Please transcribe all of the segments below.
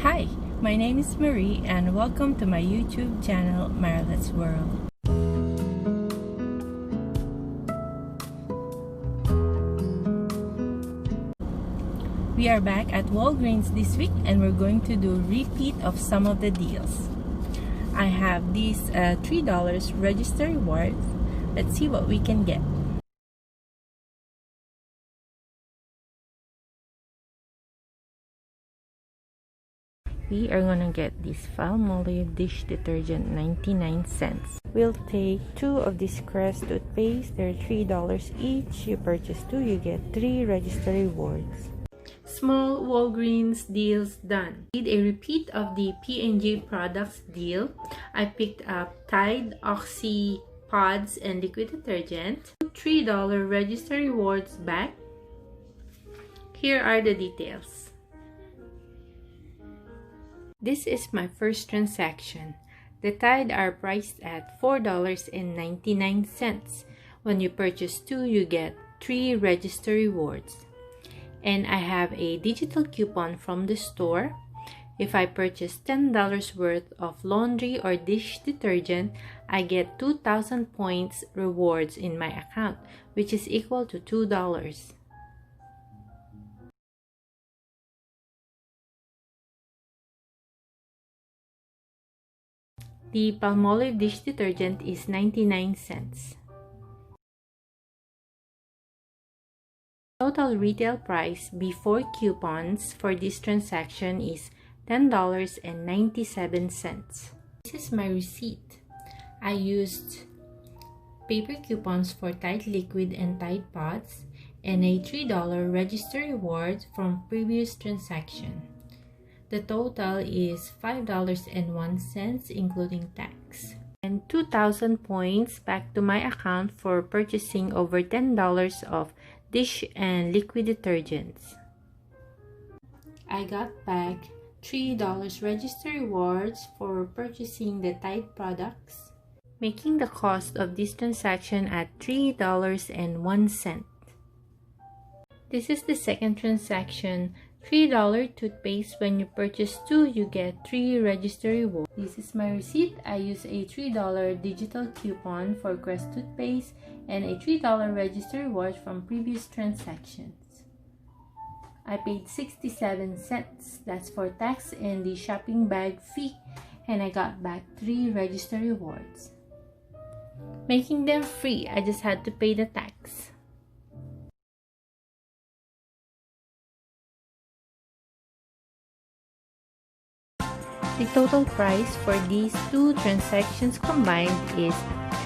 Hi, my name is Marie and welcome to my YouTube channel, Marilette's World. We are back at Walgreens this week and we're going to do a repeat of some of the deals. I have these $3 register rewards. Let's see what we can get. We are gonna get this Palmolive dish detergent 99 cents. We'll take 2 of this Crest toothpaste. They're $3 each. You purchase 2, you get 3 register rewards. Small Walgreens deals done. Did a repeat of the P&G products deal. I picked up Tide Oxy Pods and liquid detergent. $3 register rewards back. Here are the details. This is my first transaction. The Tide are priced at $4.99. When you purchase 2, you get 3 register rewards. And I have a digital coupon from the store. If I purchase $10 worth of laundry or dish detergent, I get 2,000 points rewards in my account, which is equal to $2. The Palmolive dish detergent is 99 cents. Total retail price before coupons for this transaction is $10.97. This is my receipt. I used paper coupons for Tide Liquid and Tide Pods and a $3 register reward from previous transaction. The total is $5.01 including tax. And 2,000 points back to my account for purchasing over $10 of dish and liquid detergents. I got back $3 register rewards for purchasing the Tide products, making the cost of this transaction at $3.01. This is the second transaction. $3 toothpaste. When you purchase 2, you get 3 register rewards. This is my receipt. I use a $3 digital coupon for Crest toothpaste and a $3 register reward from previous transactions. I paid 67 cents. That's for tax and the shopping bag fee, and I got back 3 register rewards. Making them free, I just had to pay the tax. The total price for these 2 transactions combined is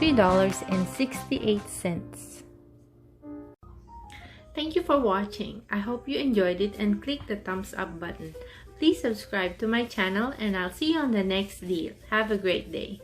$3.68. Thank you for watching. I hope you enjoyed it and click the thumbs up button. Please subscribe to my channel and I'll see you on the next deal. Have a great day.